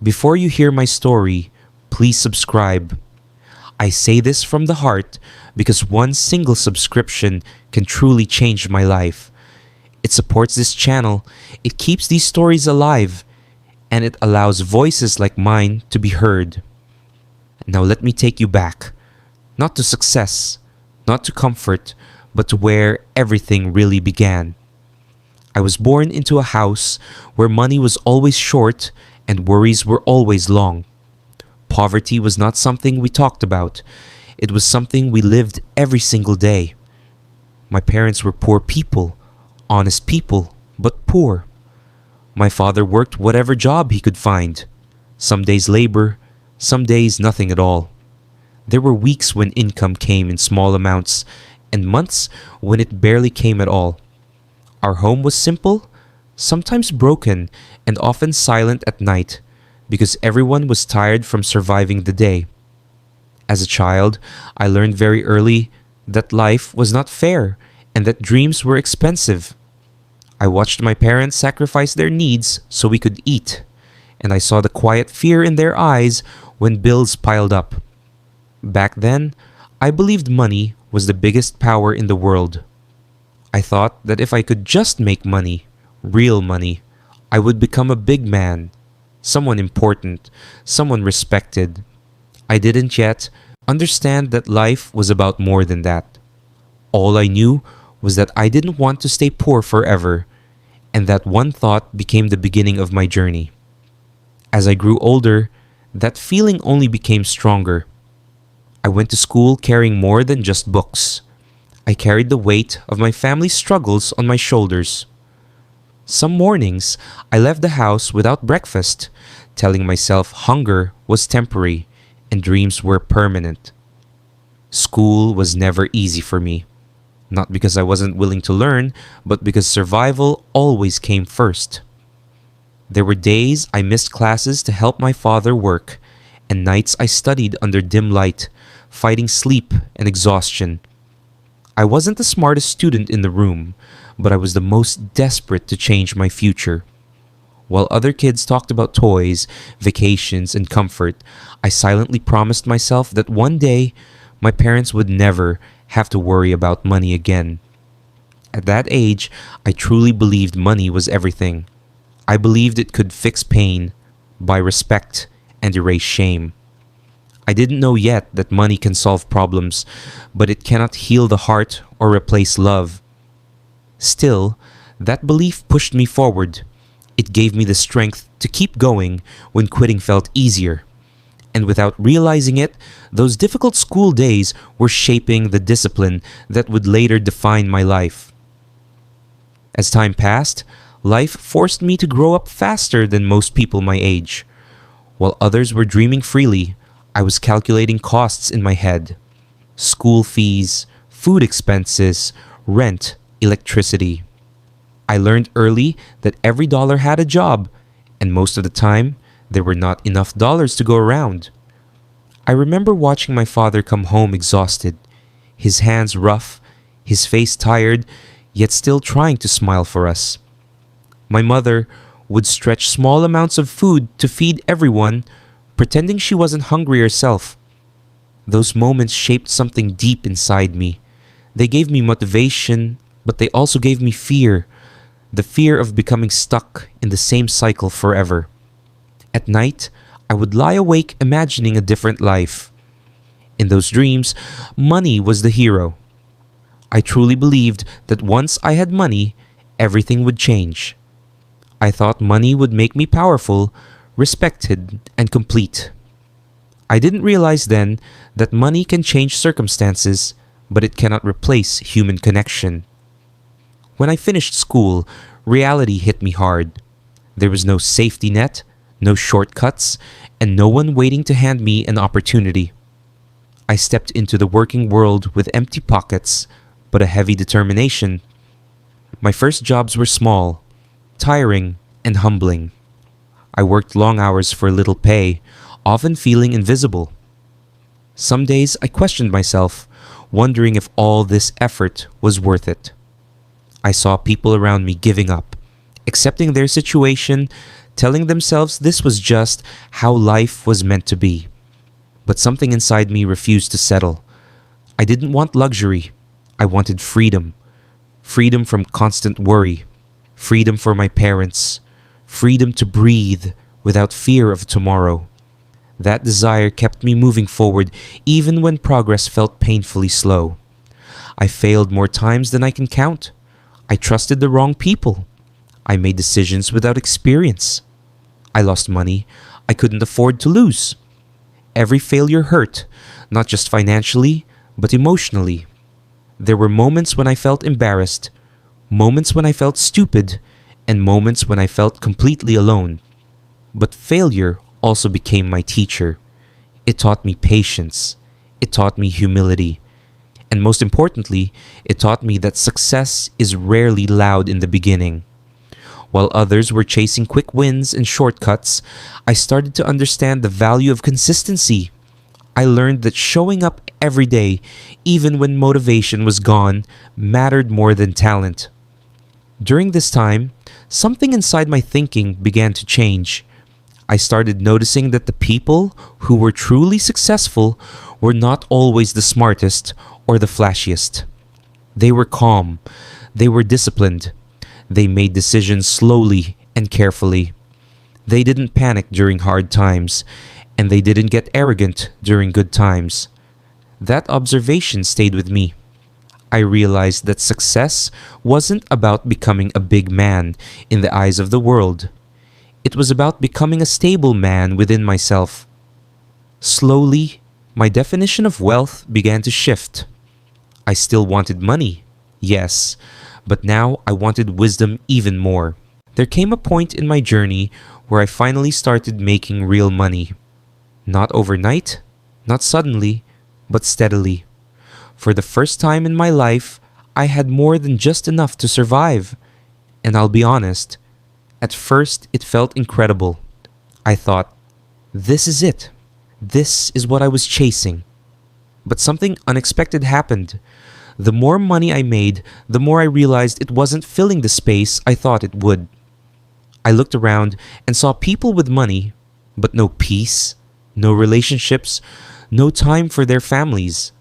Before you hear my story, please subscribe. I say this from the heart because one single subscription can truly change my life. It supports this channel, it keeps these stories alive, and it allows voices like mine to be heard. Now let me take you back, not to success, not to comfort, but to where everything really began. I was born into a house where money was always short and worries were always long. Poverty was not something we talked about. It was something we lived every single day. My parents were poor people, honest people, but poor. My father worked whatever job he could find. Some days labor, some days nothing at all. There were weeks when income came in small amounts and months when it barely came at all. Our home was simple, sometimes broken, and often silent at night because everyone was tired from surviving the day. As a child, I learned very early that life was not fair and that dreams were expensive. I watched my parents sacrifice their needs so we could eat, and I saw the quiet fear in their eyes when bills piled up. Back then, I believed money was the biggest power in the world. I thought that if I could just make money, real money, I would become a big man, someone important, someone respected. I didn't yet understand that life was about more than that. All I knew was that I didn't want to stay poor forever, and that one thought became the beginning of my journey. As I grew older, that feeling only became stronger. I went to school carrying more than just books. I carried the weight of my family's struggles on my shoulders. Some mornings, I left the house without breakfast, telling myself hunger was temporary and dreams were permanent. School was never easy for me. Not because I wasn't willing to learn, but because survival always came first. There were days I missed classes to help my father work, and nights I studied under dim light, fighting sleep and exhaustion. I wasn't the smartest student in the room, but I was the most desperate to change my future. While other kids talked about toys, vacations, and comfort, I silently promised myself that one day my parents would never have to worry about money again. At that age, I truly believed money was everything. I believed it could fix pain, buy respect, and erase shame. I didn't know yet that money can solve problems, but it cannot heal the heart or replace love. Still, that belief pushed me forward. It gave me the strength to keep going when quitting felt easier. And without realizing it, those difficult school days were shaping the discipline that would later define my life. As time passed, life forced me to grow up faster than most people my age. While others were dreaming freely, I was calculating costs in my head. School fees, food expenses, rent, electricity. I learned early that every dollar had a job, and most of the time, there were not enough dollars to go around. I remember watching my father come home exhausted, his hands rough, his face tired, yet still trying to smile for us. My mother would stretch small amounts of food to feed everyone, pretending she wasn't hungry herself. Those moments shaped something deep inside me. They gave me motivation, but they also gave me fear. The fear of becoming stuck in the same cycle forever. At night, I would lie awake imagining a different life. In those dreams, money was the hero. I truly believed that once I had money, everything would change. I thought money would make me powerful, respected, and complete. I didn't realize then that money can change circumstances, but it cannot replace human connection. When I finished school, reality hit me hard. There was no safety net, no shortcuts, and no one waiting to hand me an opportunity. I stepped into the working world with empty pockets, but a heavy determination. My first jobs were small, tiring, and humbling. I worked long hours for little pay, often feeling invisible. Some days I questioned myself, wondering if all this effort was worth it. I saw people around me giving up, accepting their situation, telling themselves this was just how life was meant to be. But something inside me refused to settle. I didn't want luxury. I wanted freedom. Freedom from constant worry. Freedom for my parents. Freedom to breathe without fear of tomorrow. That desire kept me moving forward even when progress felt painfully slow. I failed more times than I can count. I trusted the wrong people. I made decisions without experience. I lost money I couldn't afford to lose. Every failure hurt, not just financially, but emotionally. There were moments when I felt embarrassed, moments when I felt stupid, and moments when I felt completely alone. But failure also became my teacher. It taught me patience. It taught me humility. And most importantly, it taught me that success is rarely loud in the beginning. While others were chasing quick wins and shortcuts, I started to understand the value of consistency. I learned that showing up every day, even when motivation was gone, mattered more than talent. During this time, something inside my thinking began to change. I started noticing that the people who were truly successful were not always the smartest or the flashiest. They were calm. They were disciplined. They made decisions slowly and carefully. They didn't panic during hard times, and they didn't get arrogant during good times. That observation stayed with me. I realized that success wasn't about becoming a big man in the eyes of the world. It was about becoming a stable man within myself. Slowly, my definition of wealth began to shift. I still wanted money, yes, but now I wanted wisdom even more. There came a point in my journey where I finally started making real money. Not overnight, not suddenly, but steadily. For the first time in my life, I had more than just enough to survive. And I'll be honest, at first it felt incredible. I thought, this is it. This is what I was chasing. But something unexpected happened. The more money I made, the more I realized it wasn't filling the space I thought it would. I looked around and saw people with money, but no peace, no relationships, no time for their families.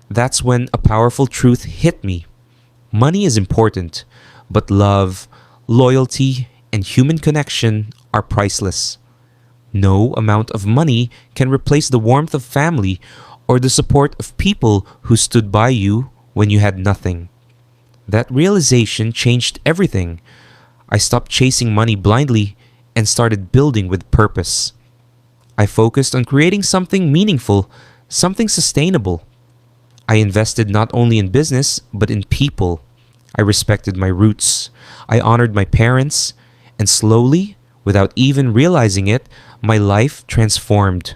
That's when a powerful truth hit me. Money is important, but love, loyalty, and human connection are priceless. No amount of money can replace the warmth of family or the support of people who stood by you when you had nothing. That realization changed everything. I stopped chasing money blindly and started building with purpose. I focused on creating something meaningful, something sustainable. I invested not only in business, but in people. I respected my roots. I honored my parents. And slowly, without even realizing it, my life transformed.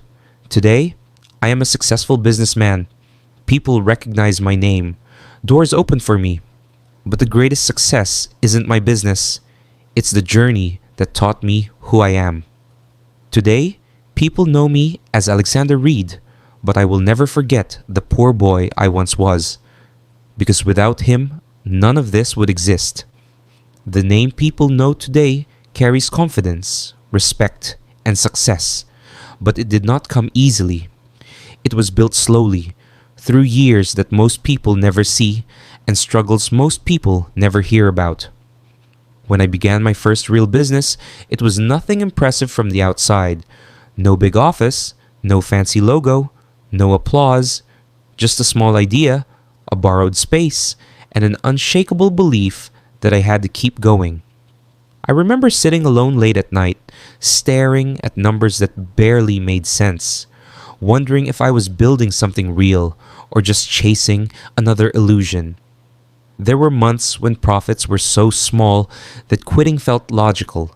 Today, I am a successful businessman. People recognize my name. Doors open for me. But the greatest success isn't my business. It's the journey that taught me who I am. Today, people know me as Alexander Reed, but I will never forget the poor boy I once was. Because without him, none of this would exist. The name people know today carries confidence, respect, and success, but it did not come easily. It was built slowly, through years that most people never see and struggles most people never hear about. When I began my first real business, it was nothing impressive from the outside. No big office, no fancy logo, no applause, just a small idea, a borrowed space, and an unshakable belief that I had to keep going. I remember sitting alone late at night, staring at numbers that barely made sense, wondering if I was building something real or just chasing another illusion. There were months when profits were so small that quitting felt logical,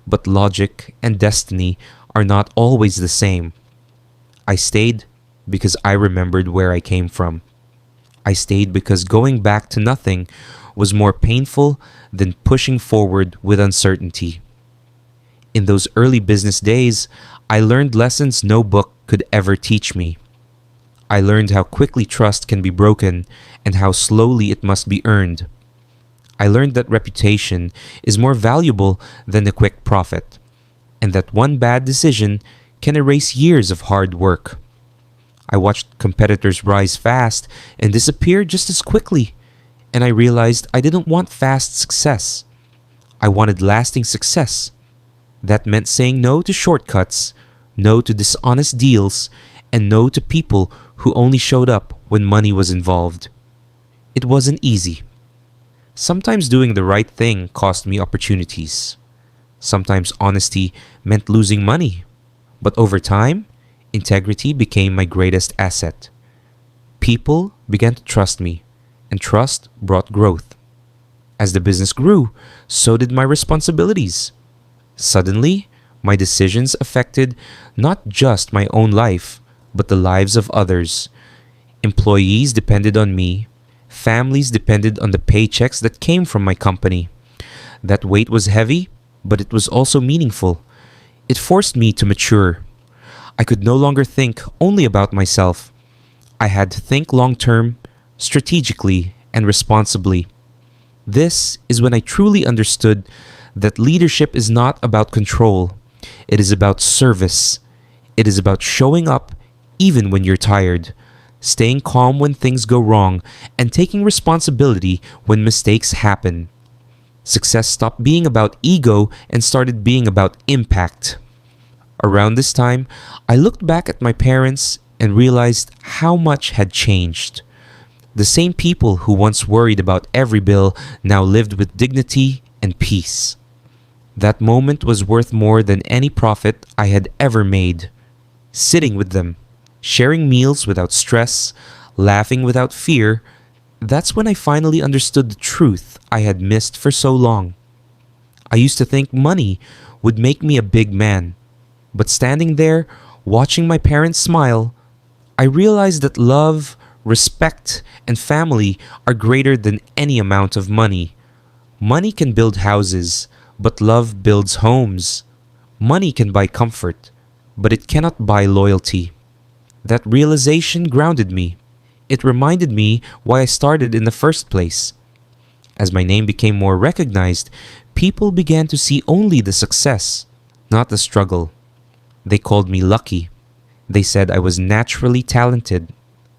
but logic and destiny are not always the same. I stayed because I remembered where I came from. I stayed because going back to nothing was more painful than pushing forward with uncertainty. In those early business days, I learned lessons no book could ever teach me. I learned how quickly trust can be broken and how slowly it must be earned. I learned that reputation is more valuable than a quick profit. and that one bad decision can erase years of hard work. I watched competitors rise fast and disappear just as quickly, and I realized I didn't want fast success. I wanted lasting success. That meant saying no to shortcuts, no to dishonest deals, and no to people who only showed up when money was involved. It wasn't easy. Sometimes doing the right thing cost me opportunities. Sometimes honesty meant losing money. But over time, integrity became my greatest asset. People began to trust me, and trust brought growth. As the business grew, so did my responsibilities. Suddenly, my decisions affected not just my own life, but the lives of others. Employees depended on me. Families depended on the paychecks that came from my company. That weight was heavy, but it was also meaningful. It forced me to mature. I could no longer think only about myself. I had to think long term, strategically, and responsibly. This is when I truly understood that leadership is not about control. It is about service. It is about showing up even when you're tired, staying calm when things go wrong, and taking responsibility when mistakes happen. Success stopped being about ego and started being about impact. Around this time, I looked back at my parents and realized how much had changed. The same people who once worried about every bill now lived with dignity and peace. That moment was worth more than any profit I had ever made. Sitting with them, sharing meals without stress, laughing without fear, that's when I finally understood the truth I had missed for so long. I used to think money would make me a big man, but standing there, watching my parents smile, I realized that love, respect, and family are greater than any amount of money. Money can build houses, but love builds homes. Money can buy comfort, but it cannot buy loyalty. That realization grounded me. It reminded me why I started in the first place. As my name became more recognized, people began to see only the success, not the struggle. They called me lucky. They said I was naturally talented.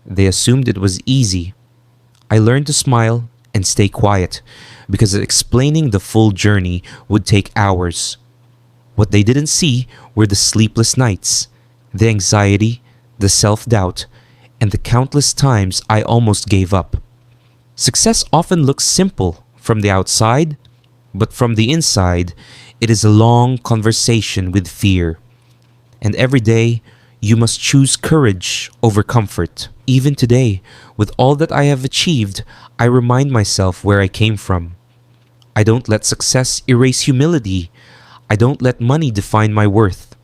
They assumed it was easy. I learned to smile and stay quiet because explaining the full journey would take hours. What they didn't see were the sleepless nights, the anxiety, the self-doubt, and the countless times I almost gave up. Success often looks simple from the outside, but from the inside, it is a long conversation with fear. And every day, you must choose courage over comfort. Even today, with all that I have achieved, I remind myself where I came from. I don't let success erase humility. I don't let money define my worth.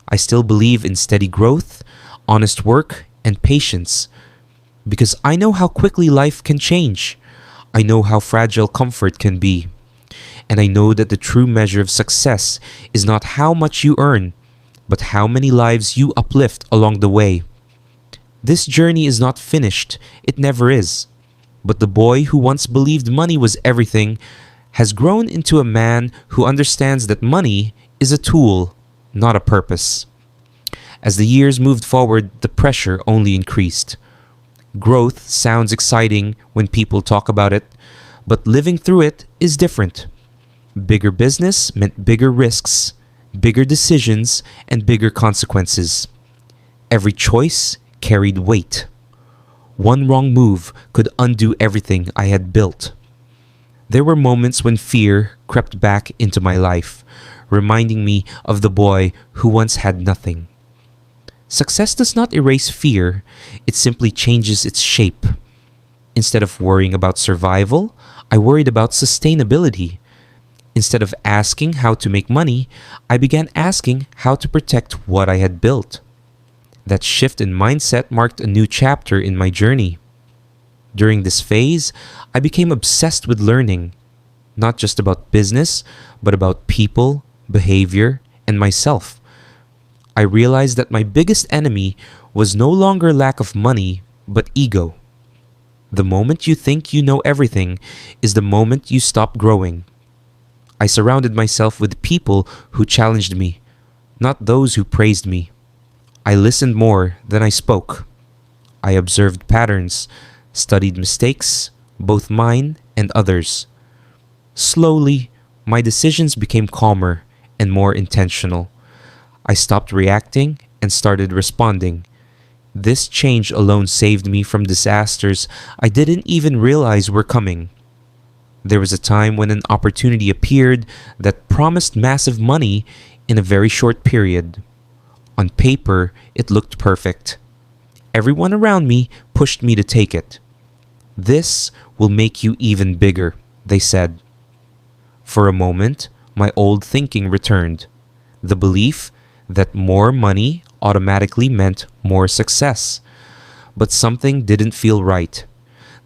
I still believe in steady growth, honest work, and patience. Because I know how quickly life can change. I know how fragile comfort can be. And I know that the true measure of success is not how much you earn, but how many lives you uplift along the way. This journey is not finished. It never is. But the boy who once believed money was everything has grown into a man who understands that money is a tool, not a purpose. As the years moved forward, the pressure only increased. Growth sounds exciting when people talk about it, but living through it is different. Bigger business meant bigger risks, bigger decisions, and bigger consequences. Every choice carried weight. One wrong move could undo everything I had built. There were moments when fear crept back into my life, reminding me of the boy who once had nothing. Success does not erase fear, it simply changes its shape. Instead of worrying about survival, I worried about sustainability. Instead of asking how to make money, I began asking how to protect what I had built. That shift in mindset marked a new chapter in my journey. During this phase, I became obsessed with learning, not just about business, but about people, behavior, and myself. I realized that my biggest enemy was no longer lack of money, but ego. The moment you think you know everything is the moment you stop growing. I surrounded myself with people who challenged me, not those who praised me. I listened more than I spoke. I observed patterns, studied mistakes, both mine and others. Slowly, my decisions became calmer and more intentional. I stopped reacting and started responding. This change alone saved me from disasters I didn't even realize were coming. There was a time when an opportunity appeared that promised massive money in a very short period. On paper, it looked perfect. Everyone around me pushed me to take it. This will make you even bigger, they said. For a moment, my old thinking returned. The belief that more money automatically meant more success. But something didn't feel right.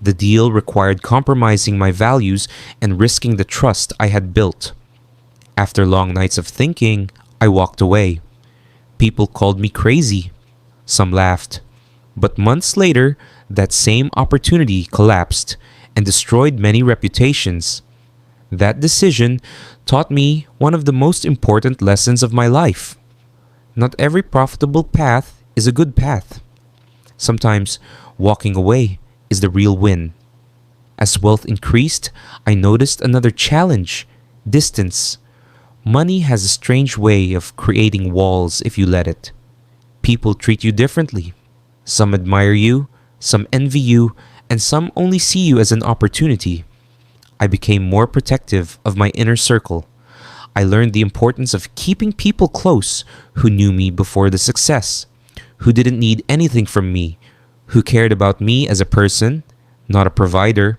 The deal required compromising my values and risking the trust I had built. After long nights of thinking, I walked away. People called me crazy. Some laughed. But months later, that same opportunity collapsed and destroyed many reputations. That decision taught me one of the most important lessons of my life. Not every profitable path is a good path. Sometimes walking away is the real win. As wealth increased, I noticed another challenge: distance. Money has a strange way of creating walls if you let it. People treat you differently. Some admire you, some envy you, and some only see you as an opportunity. I became more protective of my inner circle. I learned the importance of keeping people close who knew me before the success, who didn't need anything from me, who cared about me as a person, not a provider.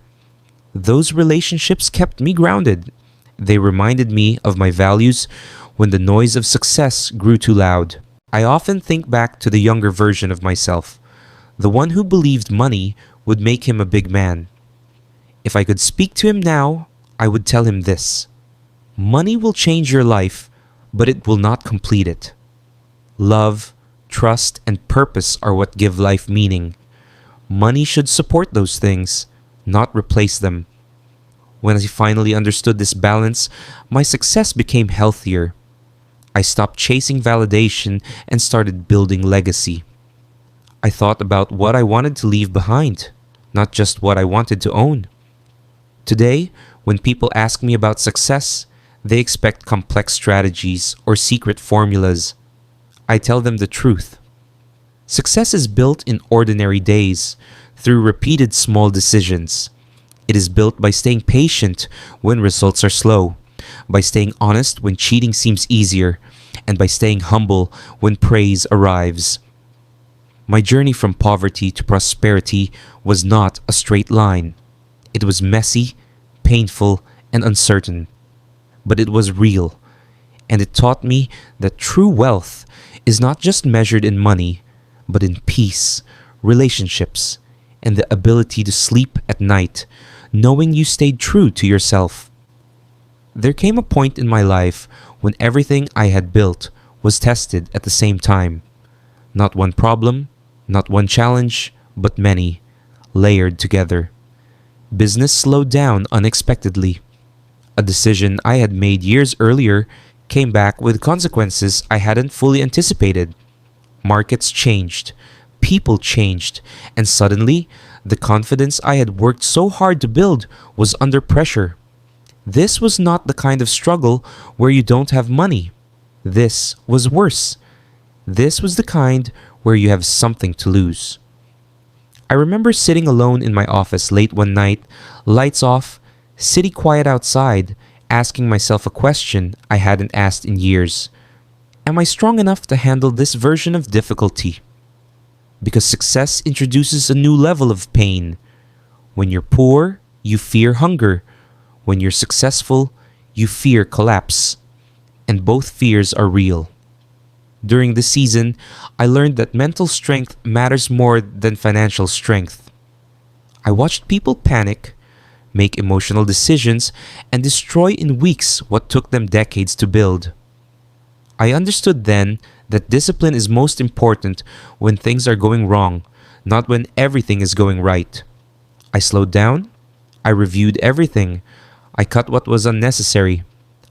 Those relationships kept me grounded. They reminded me of my values when the noise of success grew too loud. I often think back to the younger version of myself, the one who believed money would make him a big man. If I could speak to him now, I would tell him this: money will change your life, but it will not complete it. Love, trust, and purpose are what give life meaning. Money should support those things, not replace them. When I finally understood this balance, my success became healthier. I stopped chasing validation and started building legacy. I thought about what I wanted to leave behind, not just what I wanted to own. Today, when people ask me about success, they expect complex strategies or secret formulas. I tell them the truth. Success is built in ordinary days, through repeated small decisions. It is built by staying patient when results are slow, by staying honest when cheating seems easier, and by staying humble when praise arrives. My journey from poverty to prosperity was not a straight line. It was messy, painful, and uncertain. But it was real, and it taught me that true wealth is not just measured in money, but in peace, relationships, and the ability to sleep at night, knowing you stayed true to yourself. There came a point in my life when everything I had built was tested at the same time. Not one problem, not one challenge, but many, layered together. Business slowed down unexpectedly. A decision I had made years earlier came back with consequences I hadn't fully anticipated. Markets changed, people changed, and suddenly, the confidence I had worked so hard to build was under pressure. This was not the kind of struggle where you don't have money. This was worse. This was the kind where you have something to lose. I remember sitting alone in my office late one night, lights off, city quiet outside, asking myself a question I hadn't asked in years. Am I strong enough to handle this version of difficulty? Because success introduces a new level of pain. When you're poor, you fear hunger. When you're successful, you fear collapse. And both fears are real. During this season, I learned that mental strength matters more than financial strength. I watched people panic, make emotional decisions, and destroy in weeks what took them decades to build. I understood then that discipline is most important when things are going wrong, not when everything is going right. I slowed down. I reviewed everything. I cut what was unnecessary.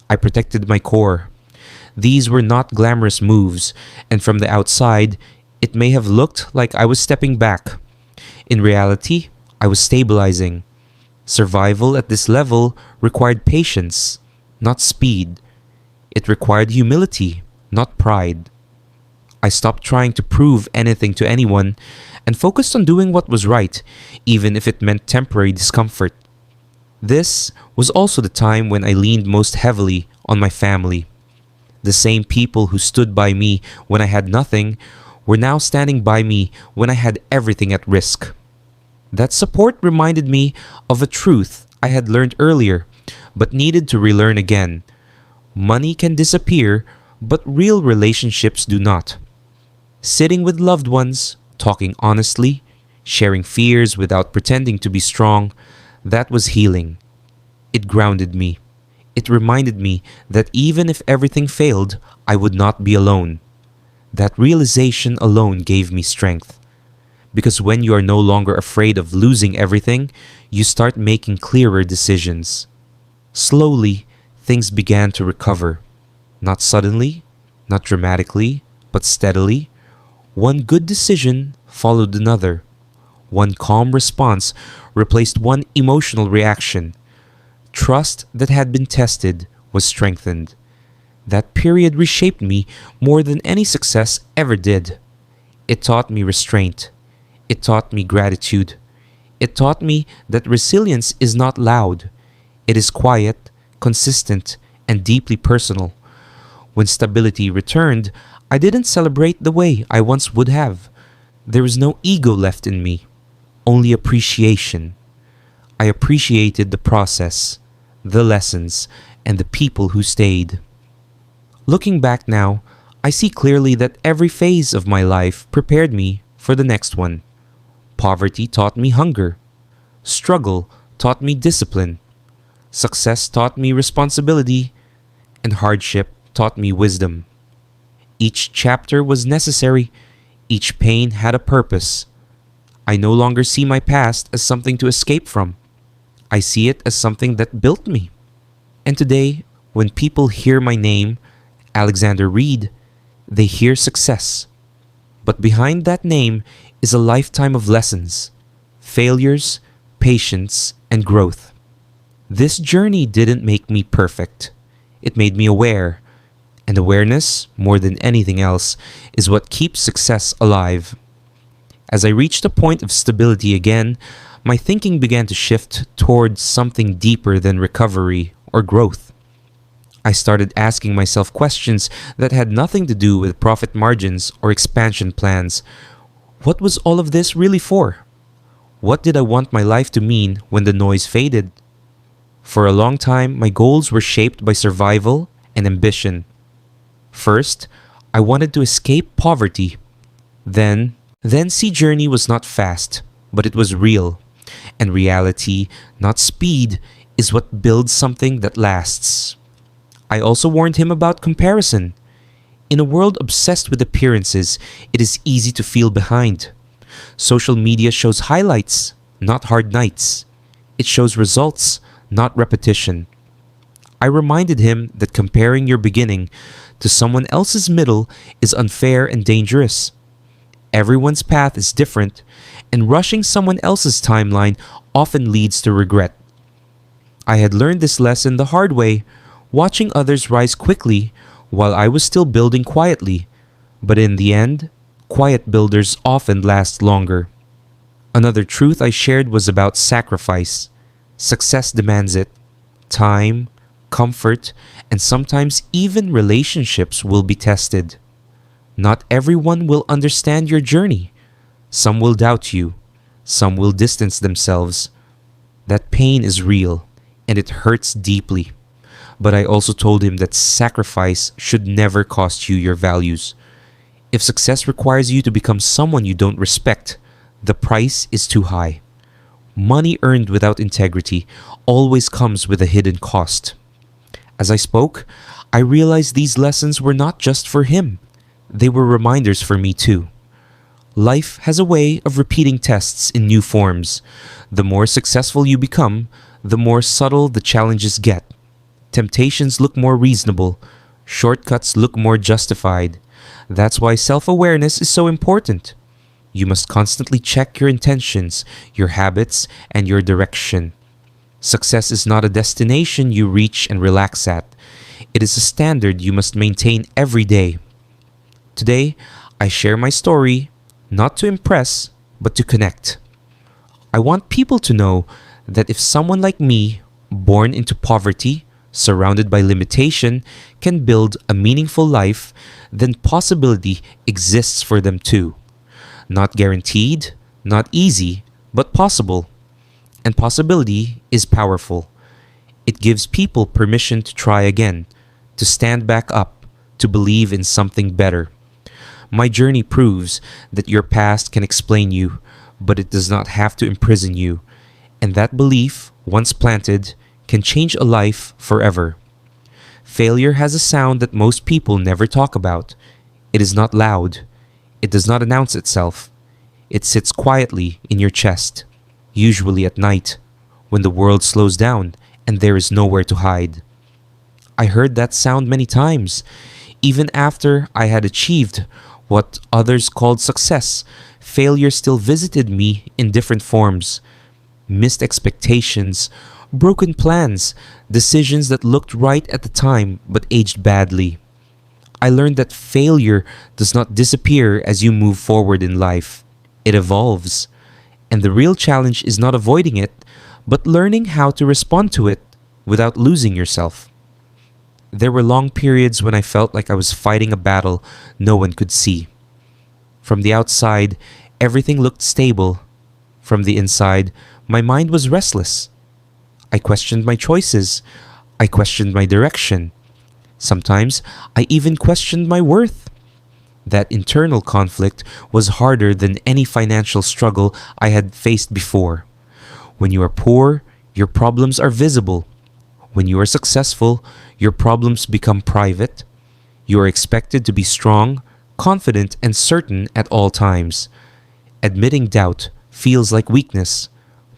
I protected my core. These were not glamorous moves, and from the outside, it may have looked like I was stepping back. In reality, I was stabilizing. Survival at this level required patience, not speed. It required humility, not pride. I stopped trying to prove anything to anyone and focused on doing what was right, even if it meant temporary discomfort. This was also the time when I leaned most heavily on my family. The same people who stood by me when I had nothing were now standing by me when I had everything at risk. That support reminded me of a truth I had learned earlier, but needed to relearn again. Money can disappear, but real relationships do not. Sitting with loved ones, talking honestly, sharing fears without pretending to be strong, that was healing. It grounded me. It reminded me that even if everything failed, I would not be alone. That realization alone gave me strength. Because when you are no longer afraid of losing everything, you start making clearer decisions. Slowly, things began to recover. Not suddenly, not dramatically, but steadily. One good decision followed another. One calm response replaced one emotional reaction. Trust that had been tested was strengthened. That period reshaped me more than any success ever did. It taught me restraint. It taught me gratitude. It taught me that resilience is not loud. It is quiet, consistent, and deeply personal. When stability returned, I didn't celebrate the way I once would have. There was no ego left in me, only appreciation. I appreciated the process, the lessons, and the people who stayed. Looking back now, I see clearly that every phase of my life prepared me for the next one. Poverty taught me hunger. Struggle taught me discipline. Success taught me responsibility. And hardship taught me wisdom. Each chapter was necessary. Each pain had a purpose. I no longer see my past as something to escape from. I see it as something that built me. And today, when people hear my name, Alexander Reed, they hear success. But behind that name is a lifetime of lessons, failures, patience, and growth. This journey didn't make me perfect. It made me aware. And awareness, more than anything else, is what keeps success alive. As I reached a point of stability again, my thinking began to shift towards something deeper than recovery or growth. I started asking myself questions that had nothing to do with profit margins or expansion plans. What was all of this really for? What did I want my life to mean when the noise faded? For a long time, my goals were shaped by survival and ambition. First, I wanted to escape poverty. Then see journey was not fast, but it was real. And reality, not speed, is what builds something that lasts. I also warned him about comparison. In a world obsessed with appearances, it is easy to feel behind. Social media shows highlights, not hard nights. It shows results, not repetition. I reminded him that comparing your beginning to someone else's middle is unfair and dangerous. Everyone's path is different, and rushing someone else's timeline often leads to regret. I had learned this lesson the hard way, watching others rise quickly while I was still building quietly. But in the end, quiet builders often last longer. Another truth I shared was about sacrifice. Success demands it. Time, comfort, and sometimes even relationships will be tested. Not everyone will understand your journey. Some will doubt you. Some will distance themselves. That pain is real, and it hurts deeply. But I also told him that sacrifice should never cost you your values. If success requires you to become someone you don't respect, the price is too high. Money earned without integrity always comes with a hidden cost. As I spoke, I realized these lessons were not just for him. They were reminders for me too. Life has a way of repeating tests in new forms. The more successful you become, the more subtle the challenges get. Temptations look more reasonable. Shortcuts look more justified. That's why self awareness is so important. You must constantly check your intentions, your habits, and your direction. Success is not a destination you reach and relax at. It is a standard you must maintain every day. Today, I share my story, not to impress, but to connect. I want people to know that if someone like me, born into poverty, surrounded by limitation, can build a meaningful life, then possibility exists for them too. Not guaranteed, not easy, but possible. And possibility is powerful. It gives people permission to try again, to stand back up, to believe in something better. My journey proves that your past can explain you, but it does not have to imprison you. And that belief, once planted, can change a life forever. Failure has a sound that most people never talk about. It is not loud. It does not announce itself. It sits quietly in your chest, usually at night, when the world slows down and there is nowhere to hide. I heard that sound many times. Even after I had achieved what others called success, failure still visited me in different forms. Missed expectations, broken plans, decisions that looked right at the time but aged badly. I learned that failure does not disappear as you move forward in life. It evolves. And the real challenge is not avoiding it, but learning how to respond to it without losing yourself. There were long periods when I felt like I was fighting a battle no one could see. From the outside, everything looked stable. From the inside, my mind was restless. I questioned my choices. I questioned my direction. Sometimes, I even questioned my worth. That internal conflict was harder than any financial struggle I had faced before. When you are poor, your problems are visible. When you are successful, your problems become private. You are expected to be strong, confident, and certain at all times. Admitting doubt feels like weakness,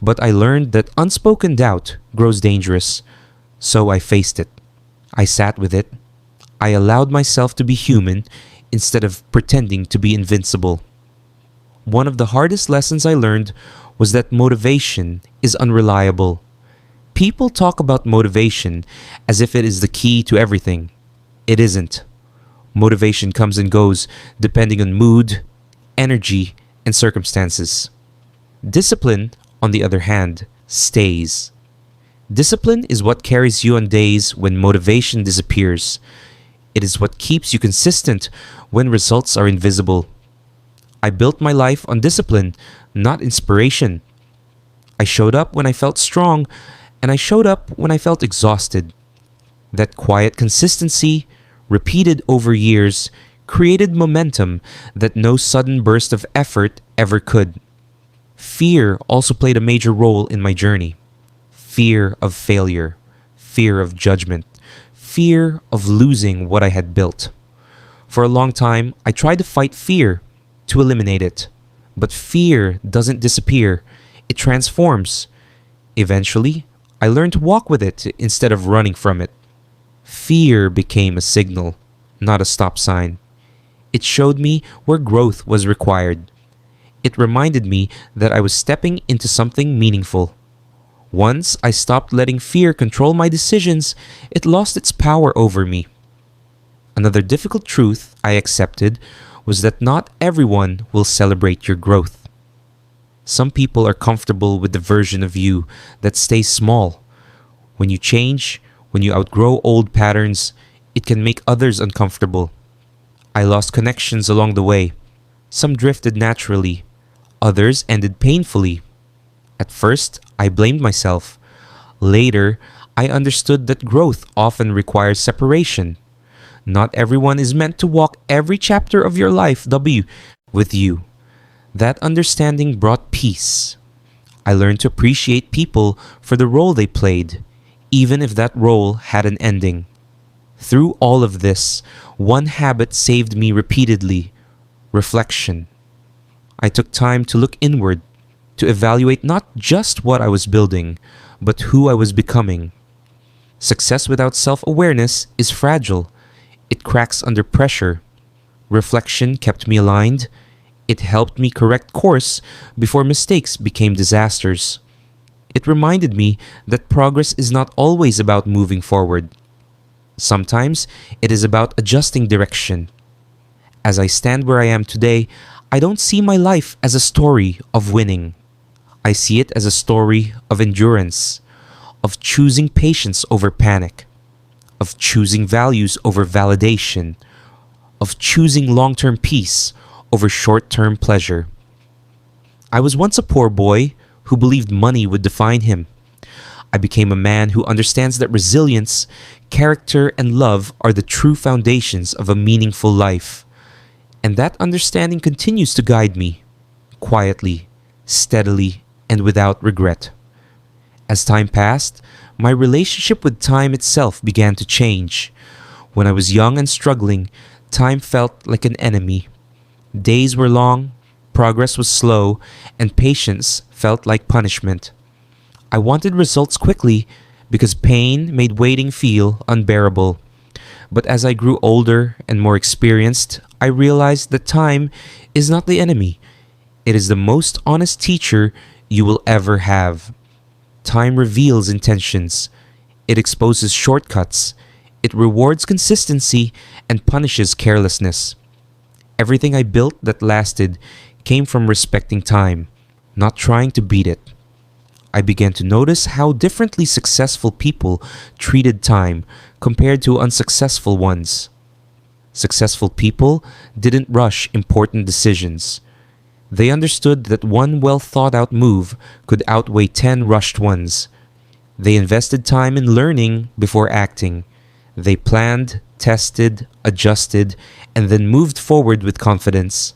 but I learned that unspoken doubt grows dangerous. So I faced it. I sat with it. I allowed myself to be human instead of pretending to be invincible. One of the hardest lessons I learned was that motivation is unreliable. People talk about motivation as if it is the key to everything. It isn't. Motivation comes and goes depending on mood, energy, and circumstances. Discipline, on the other hand, stays. Discipline is what carries you on days when motivation disappears. It is what keeps you consistent when results are invisible. I built my life on discipline, not inspiration. I showed up when I felt strong, and I showed up when I felt exhausted. That quiet consistency, repeated over years, created momentum that no sudden burst of effort ever could. Fear also played a major role in my journey. Fear of failure, fear of judgment, fear of losing what I had built. For a long time, I tried to fight fear, to eliminate it. But fear doesn't disappear, it transforms. Eventually, I learned to walk with it instead of running from it. Fear became a signal, not a stop sign. It showed me where growth was required. It reminded me that I was stepping into something meaningful. Once I stopped letting fear control my decisions, it lost its power over me. Another difficult truth I accepted was that not everyone will celebrate your growth. Some people are comfortable with the version of you that stays small. When you change, when you outgrow old patterns, it can make others uncomfortable. I lost connections along the way. Some drifted naturally. Others ended painfully. At first, I blamed myself. Later, I understood that growth often requires separation. Not everyone is meant to walk every chapter of your life with you. That understanding brought peace. I learned to appreciate people for the role they played, even if that role had an ending. Through all of this, one habit saved me repeatedly: reflection. I took time to look inward, to evaluate not just what I was building, but who I was becoming. Success without self-awareness is fragile. It cracks under pressure. Reflection kept me aligned. It helped me correct course before mistakes became disasters. It reminded me that progress is not always about moving forward. Sometimes it is about adjusting direction. As I stand where I am today, I don't see my life as a story of winning. I see it as a story of endurance, of choosing patience over panic, of choosing values over validation, of choosing long term peace over short term pleasure. I was once a poor boy who believed money would define him. I became a man who understands that resilience, character, and love are the true foundations of a meaningful life. And that understanding continues to guide me, quietly, steadily, and without regret. As time passed, my relationship with time itself began to change. When I was young and struggling, time felt like an enemy. Days were long, progress was slow, and patience felt like punishment. I wanted results quickly because pain made waiting feel unbearable. But as I grew older and more experienced, I realized that time is not the enemy. It is the most honest teacher you will ever have. Time reveals intentions. It exposes shortcuts. It rewards consistency and punishes carelessness. Everything I built that lasted came from respecting time, not trying to beat it. I began to notice how differently successful people treated time compared to unsuccessful ones. Successful people didn't rush important decisions. They understood that one well thought out move could outweigh 10 rushed ones. They invested time in learning before acting. They planned, tested, adjusted, and then moved forward with confidence.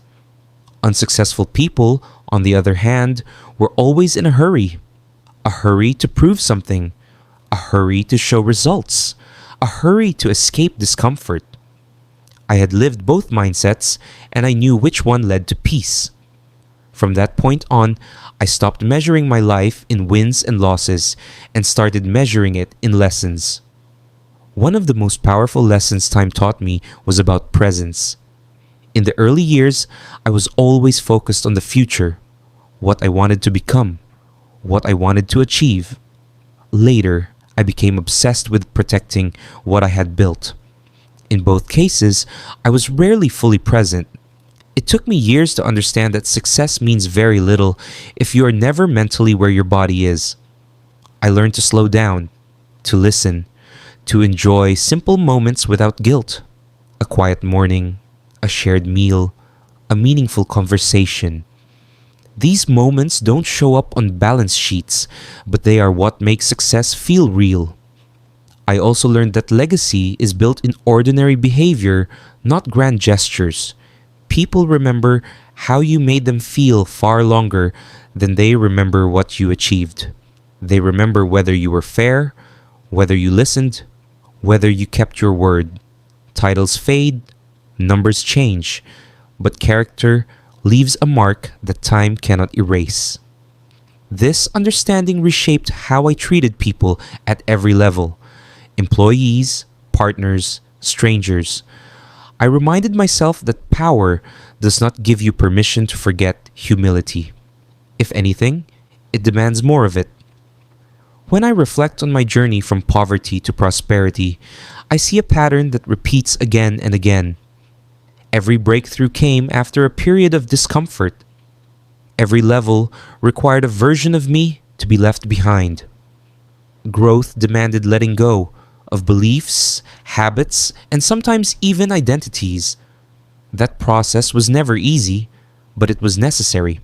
Unsuccessful people, on the other hand, were always in a hurry. A hurry to prove something, a hurry to show results, a hurry to escape discomfort. I had lived both mindsets, and I knew which one led to peace. From that point on, I stopped measuring my life in wins and losses and started measuring it in lessons. One of the most powerful lessons time taught me was about presence. In the early years, I was always focused on the future, what I wanted to become, what I wanted to achieve. Later, I became obsessed with protecting what I had built. In both cases, I was rarely fully present. It took me years to understand that success means very little if you are never mentally where your body is. I learned to slow down, to listen, to enjoy simple moments without guilt. A quiet morning, a shared meal, a meaningful conversation. These moments don't show up on balance sheets, but they are what makes success feel real. I also learned that legacy is built in ordinary behavior, not grand gestures. People remember how you made them feel far longer than they remember what you achieved. They remember whether you were fair, whether you listened, whether you kept your word. Titles fade, numbers change, but character leaves a mark that time cannot erase. This understanding reshaped how I treated people at every level: employees, partners, strangers. I reminded myself that power does not give you permission to forget humility. If anything, it demands more of it. When I reflect on my journey from poverty to prosperity, I see a pattern that repeats again and again. Every breakthrough came after a period of discomfort. Every level required a version of me to be left behind. Growth demanded letting go of beliefs, habits, and sometimes even identities. That process was never easy, but it was necessary.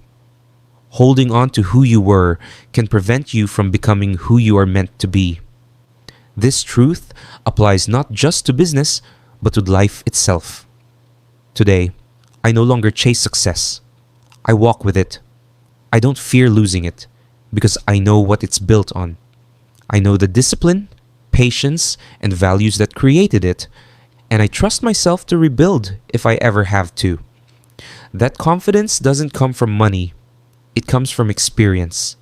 Holding on to who you were can prevent you from becoming who you are meant to be. This truth applies not just to business, but to life itself. Today, I no longer chase success. I walk with it. I don't fear losing it because I know what it's built on. I know the discipline, patience, and values that created it, and I trust myself to rebuild if I ever have to. That confidence doesn't come from money. It comes from experience,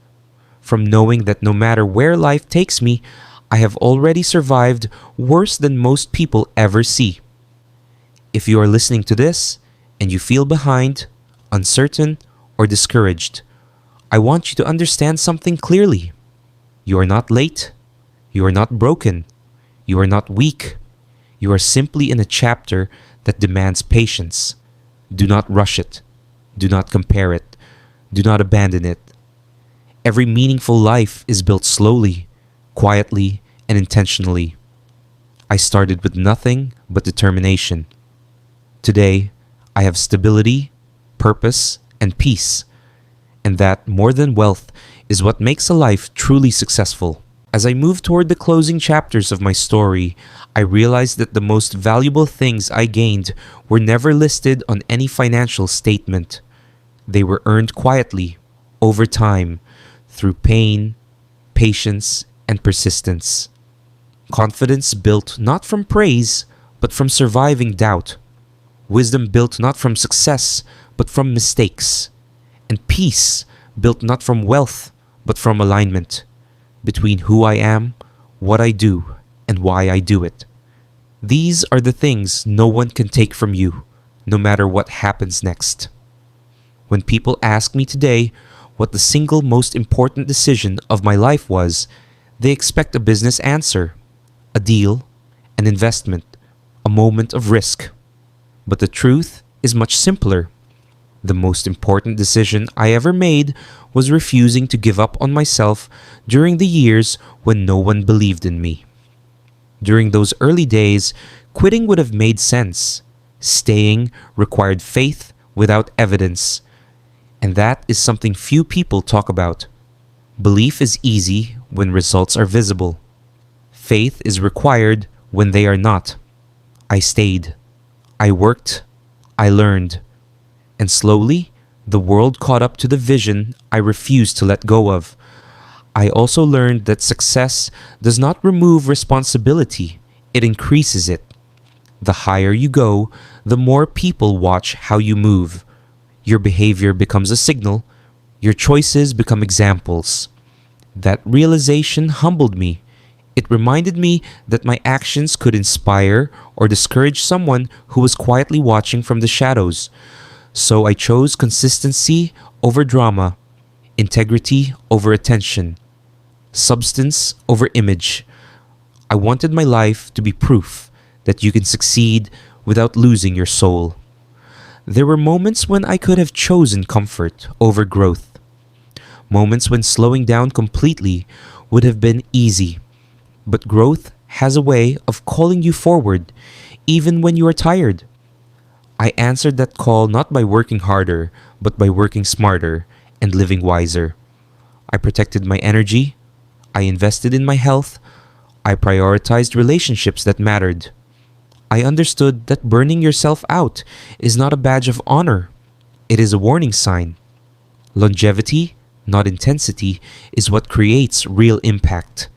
from knowing that no matter where life takes me, I have already survived worse than most people ever see. If you are listening to this and you feel behind, uncertain, or discouraged, I want you to understand something clearly. You are not late. You are not broken. You are not weak. You are simply in a chapter that demands patience. Do not rush it. Do not compare it. Do not abandon it. Every meaningful life is built slowly, quietly, and intentionally. I started with nothing but determination. Today, I have stability, purpose, and peace. And that, more than wealth, is what makes a life truly successful. As I move toward the closing chapters of my story, I realized that the most valuable things I gained were never listed on any financial statement. They were earned quietly, over time, through pain, patience, and persistence. Confidence built not from praise, but from surviving doubt. Wisdom built not from success, but from mistakes. And peace built not from wealth, but from alignment between who I am, what I do, and why I do it. These are the things no one can take from you, no matter what happens next. When people ask me today what the single most important decision of my life was, they expect a business answer, a deal, an investment, a moment of risk. But the truth is much simpler. The most important decision I ever made was refusing to give up on myself during the years when no one believed in me. During those early days, quitting would have made sense. Staying required faith without evidence. And that is something few people talk about. Belief is easy when results are visible. Faith is required when they are not. I stayed. I worked. I learned. And slowly, the world caught up to the vision I refused to let go of. I also learned that success does not remove responsibility, it increases it. The higher you go, the more people watch how you move. Your behavior becomes a signal, your choices become examples. That realization humbled me. It reminded me that my actions could inspire or discourage someone who was quietly watching from the shadows. So I chose consistency over drama, integrity over attention, substance over image. I wanted my life to be proof that you can succeed without losing your soul. There were moments when I could have chosen comfort over growth. Moments when slowing down completely would have been easy. But growth has a way of calling you forward, even when you are tired. I answered that call not by working harder, but by working smarter and living wiser. I protected my energy. I invested in my health. I prioritized relationships that mattered. I understood that burning yourself out is not a badge of honor. It is a warning sign. Longevity, not intensity, is what creates real impact.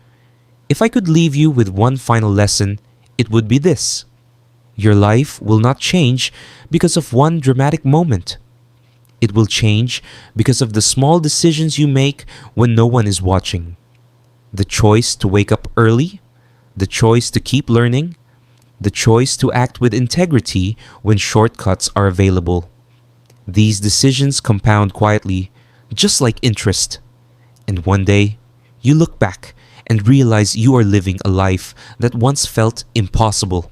If I could leave you with one final lesson, it would be this. Your life will not change because of one dramatic moment. It will change because of the small decisions you make when no one is watching. The choice to wake up early, the choice to keep learning, the choice to act with integrity when shortcuts are available. These decisions compound quietly, just like interest. And one day, you look back and realize you are living a life that once felt impossible.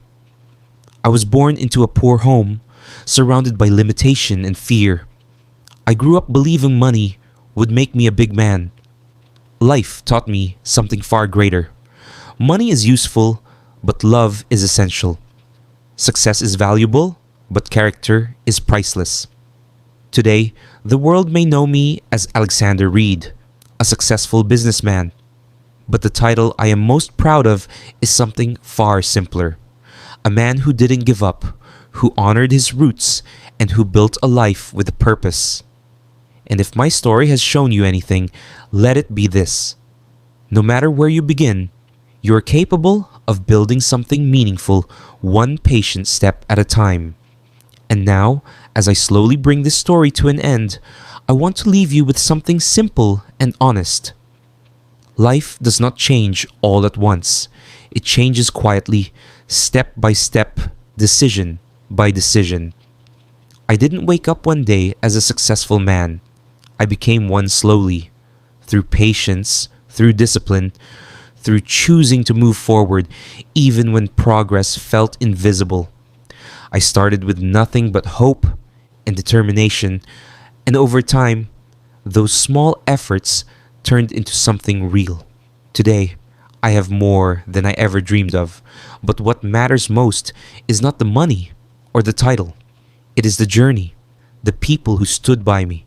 I was born into a poor home, surrounded by limitation and fear. I grew up believing money would make me a big man. Life taught me something far greater. Money is useful, but love is essential. Success is valuable, but character is priceless. Today, the world may know me as Alexander Reed, a successful businessman. But the title I am most proud of is something far simpler. A man who didn't give up, who honored his roots, and who built a life with a purpose. And if my story has shown you anything, let it be this. No matter where you begin, you are capable of building something meaningful, one patient step at a time. And now, as I slowly bring this story to an end, I want to leave you with something simple and honest. Life does not change all at once. It changes quietly, step by step, decision by decision. I didn't wake up one day as a successful man. I became one slowly, through patience, through discipline, through choosing to move forward even when progress felt invisible. I started with nothing but hope and determination, and over time, those small efforts turned into something real. Today, I have more than I ever dreamed of, but what matters most is not the money or the title. It is the journey, the people who stood by me,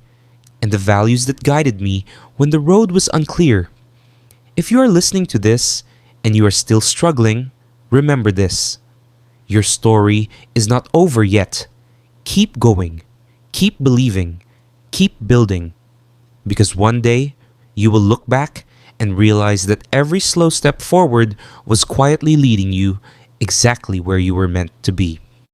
and the values that guided me when the road was unclear. If you are listening to this and you are still struggling, remember this. Your story is not over yet. Keep going, keep believing, keep building, because one day you will look back and realize that every slow step forward was quietly leading you exactly where you were meant to be.